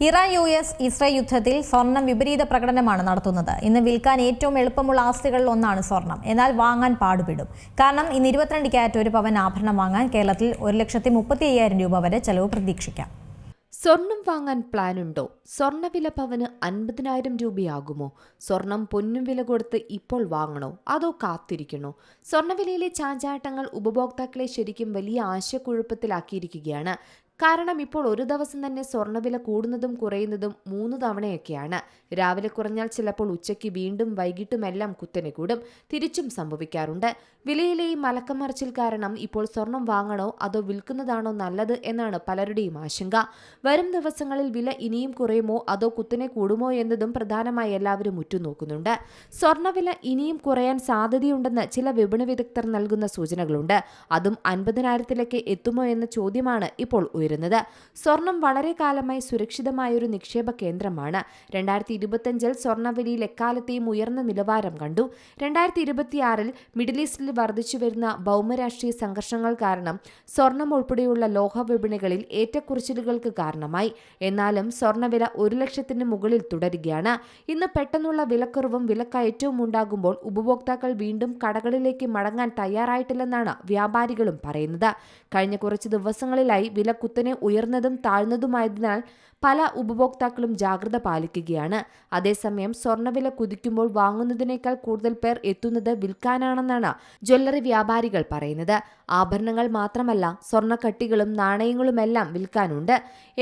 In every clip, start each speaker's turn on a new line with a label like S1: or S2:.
S1: Iran US Israel യുദ്ധത്തിൽ സ്വർണം വിപരീത പ്രകടനമാണ് നടത്തുന്നത്. ഇന്ന് വിൽക്കാൻ ഏറ്റവും എളുപ്പമുള്ള ആസ്തികളിൽ ഒന്നാണ് സ്വർണം. എന്നാൽ വാങ്ങാൻ പാടുപെടും. കാരണം ഇന്ന് 22 ക്യാരറ്റ് ഒരു പവൻ ആഭരണം വാങ്ങാൻ കേരളത്തിൽ 1,35,000 രൂപ വരെ ചെലവ് പ്രതീക്ഷിക്കാം.
S2: സ്വർണം വാങ്ങാൻ പ്ലാനുണ്ടോ? സ്വർണ്ണവില പവന് 50,000 രൂപയാകുമോ? സ്വർണം പൊന്നും വില കൊടുത്ത് ഇപ്പോൾ വാങ്ങണോ അതോ കാത്തിരിക്കണോ? സ്വർണ്ണവിലയിലെ ചാഞ്ചാട്ടങ്ങൾ ഉപഭോക്താക്കളെ ശരിക്കും വലിയ ആശയക്കുഴപ്പത്തിലാക്കിയിരിക്കുകയാണ്. കാരണം ഇപ്പോൾ ഒരു ദിവസം തന്നെ സ്വർണ്ണവില കൂടുന്നതും കുറയുന്നതും 3 തവണയൊക്കെയാണ്. രാവിലെ കുറഞ്ഞാൽ ചിലപ്പോൾ ഉച്ചയ്ക്ക് വീണ്ടും വൈകിട്ടുമെല്ലാം കുത്തനെ കൂടും. തിരിച്ചും സംഭവിക്കാറുണ്ട്. വിലയിലെ ഈ മലക്കമറിച്ചിൽ കാരണം ഇപ്പോൾ സ്വർണം വാങ്ങണോ അതോ വിൽക്കുന്നതാണോ നല്ലത് എന്നാണ് പലരുടെയും ആശങ്ക. വരും ദിവസങ്ങളിൽ വില ഇനിയും കുറയുമോ അതോ കുത്തനെ കൂടുമോ എന്നതും പ്രധാനമായി എല്ലാവരും ഉറ്റുനോക്കുന്നുണ്ട്. സ്വർണ്ണവില ഇനിയും കുറയാൻ സാധ്യതയുണ്ടെന്ന് ചില വിപണി വിദഗ്ധർ നൽകുന്ന സൂചനകളുണ്ട്. അതും 50,000-ലേക്ക് എത്തുമോ എന്ന ചോദ്യമാണ് ഇപ്പോൾ ഉയരുന്നത്. സ്വർണം വളരെ കാലമായി സുരക്ഷിതമായൊരു നിക്ഷേപ കേന്ദ്രമാണ്. 2025 സ്വർണ്ണവിലയിൽ എക്കാലത്തെയും ഉയർന്ന നിലവാരം കണ്ടു. 2026 മിഡിൽ ഈസ്റ്റിൽ വർദ്ധിച്ചുവരുന്ന ഭൗമരാഷ്ട്രീയ സംഘർഷങ്ങൾ കാരണം സ്വർണം ഉൾപ്പെടെയുള്ള ലോഹ വിപണികളിൽ ഏറ്റക്കുറച്ചിലുകൾക്ക് കാരണമായി. എന്നാലും സ്വർണ്ണവില 1,00,000-ന് മുകളിൽ തുടരുകയാണ്. ഇന്ന് പെട്ടെന്നുള്ള വിലക്കുറവും വിലക്കയറ്റവും ഉണ്ടാകുമ്പോൾ ഉപഭോക്താക്കൾ വീണ്ടും കടകളിലേക്ക് മടങ്ങാൻ തയ്യാറായിട്ടില്ലെന്നാണ് വ്യാപാരികളും പറയുന്നത്. കഴിഞ്ഞ കുറച്ച് ദിവസങ്ങളിലായി വില കുത്തനെ ഉയർന്നതും താഴ്ന്നതുമായതിനാൽ പല ഉപഭോക്താക്കളും ജാഗ്രത പാലിക്കുകയാണ്. അതേസമയം സ്വർണ്ണവില കുതിക്കുമ്പോൾ വാങ്ങുന്നതിനേക്കാൾ കൂടുതൽ പേർ എത്തുന്നത് വിൽക്കാനാണെന്നാണ് ജ്വല്ലറി വ്യാപാരികൾ പറയുന്നത്. ആഭരണങ്ങൾ മാത്രമല്ല, സ്വർണ്ണക്കട്ടികളും നാണയങ്ങളുമെല്ലാം വിൽക്കാനുണ്ട്.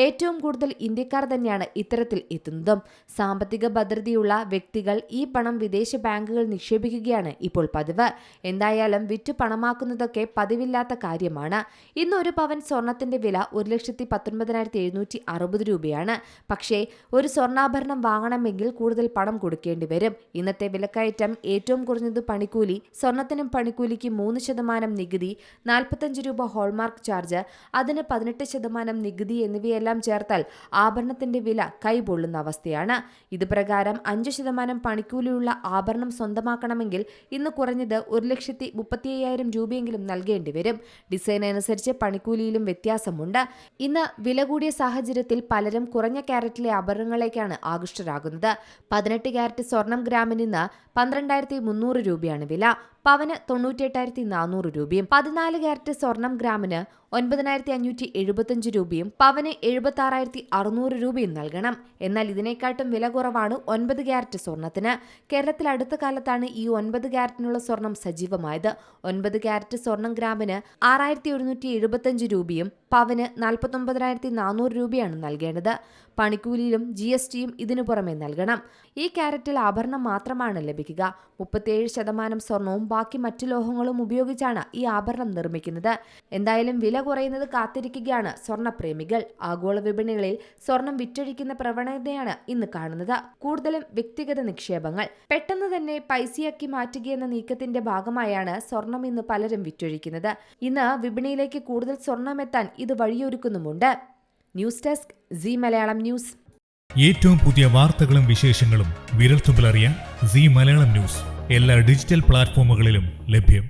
S2: ഏറ്റവും കൂടുതൽ ഇന്ത്യക്കാർ തന്നെയാണ് ഇത്തരത്തിൽ എത്തുന്നതും. സാമ്പത്തിക ഭദ്രതയുള്ള വ്യക്തികൾ ഈ പണം വിദേശ ബാങ്കുകൾ നിക്ഷേപിക്കുകയാണ് ഇപ്പോൾ പതിവ്. എന്തായാലും വിറ്റു പണമാക്കുന്നതൊക്കെ പതിവില്ലാത്ത കാര്യമാണ്. ഇന്ന് ഒരു പവൻ സ്വർണത്തിന്റെ വില 1,19,760 രൂപയാണ്. പക്ഷേ ഒരു സ്വർണ്ണാഭരണം വാങ്ങണമെങ്കിൽ കൂടുതൽ പണം കൊടുക്കേണ്ടി വരും. ഇന്നത്തെ വിലക്കയറ്റം ഏറ്റവും കുറഞ്ഞത് പണിക്കൂലി, സ്വർണത്തിനും പണിക്കൂലിക്ക് 3% നികുതി, 45 രൂപ ഹോൾമാർക്ക് ചാർജ്, അതിന് 18% നികുതി എന്നിവയെല്ലാം ചേർത്താൽ ആഭരണത്തിന്റെ വില കൈപൊള്ളുന്ന അവസ്ഥയാണ്. ഇത് പ്രകാരം 5% പണിക്കൂലിയുള്ള ആഭരണം സ്വന്തമാക്കണമെങ്കിൽ ഇന്ന് കുറഞ്ഞത് 1,35,000 രൂപയെങ്കിലും നൽകേണ്ടി വരും. ഡിസൈൻ അനുസരിച്ച് പണിക്കൂലിയിലും വ്യത്യാസമുണ്ട്. ഇന്ന് വില കൂടിയ സാഹചര്യത്തിൽ പലരും കുറഞ്ഞ ക്യാരറ്റിലെ ആഭരണങ്ങളിലേക്കാണ് ആകൃഷ്ടരാകുന്നത്. 18 ക്യാരറ്റ് സ്വർണം ഗ്രാമിന് ഇന്ന് 12,300 രൂപയാണ് വില. പവന് 98,400 രൂപയും. 14 ക്യാരറ്റ് സ്വർണം ഗ്രാമിന് 9,575 രൂപയും പവന് 76,600 രൂപയും നൽകണം. എന്നാൽ ഇതിനെക്കാട്ടും വില കുറവാണ് 9 ക്യാരറ്റ് സ്വർണത്തിന്. കേരളത്തിൽ അടുത്ത കാലത്താണ് ഈ 9 ക്യാരറ്റിനുള്ള സ്വർണം സജീവമായത്. 9 ക്യാരറ്റ് സ്വർണം ഗ്രാമിന് 6,175 രൂപയും പവന് 49,400 രൂപയാണ് നൽകേണ്ടത്. പണിക്കൂലിയിലും GSTയും ഇതിനു പുറമെ നൽകണം. ഈ ക്യാരറ്റിൽ ആഭരണം മാത്രമാണ് ലഭിക്കുക. 37% സ്വർണവും ബാക്കി മറ്റു ലോഹങ്ങളും ഉപയോഗിച്ചാണ് ഈ ആഭരണം നിർമ്മിക്കുന്നത്. എന്തായാലും വില കുറയുന്നത് കാത്തിരിക്കുകയാണ് സ്വർണ്ണപ്രേമികൾ. ആഗോള വിപണികളിൽ സ്വർണം വിറ്റഴിക്കുന്ന പ്രവണതയാണ് ഇന്ന് കാണുന്നത്. കൂടുതലും വ്യക്തിഗത നിക്ഷേപങ്ങൾ പെട്ടെന്ന് തന്നെ പൈസയാക്കി മാറ്റുകയെന്ന നീക്കത്തിന്റെ ഭാഗമായാണ് സ്വർണം ഇന്ന് പലരും വിറ്റഴിക്കുന്നത്. ഇന്ന് വിപണിയിലേക്ക് കൂടുതൽ സ്വർണമെത്താൻ ഇത് വഴിയൊരുക്കുന്നുമുണ്ട്. News desk Zee Malayalam news.
S3: ഏറ്റവും പുതിയ വാർത്തകളും വിശേഷങ്ങളും വിരൽത്തുമ്പിലറിയാൻ സീ മലയാളം ന്യൂസ് എല്ലാ ഡിജിറ്റൽ പ്ലാറ്റ്ഫോമുകളിലും ലഭ്യം.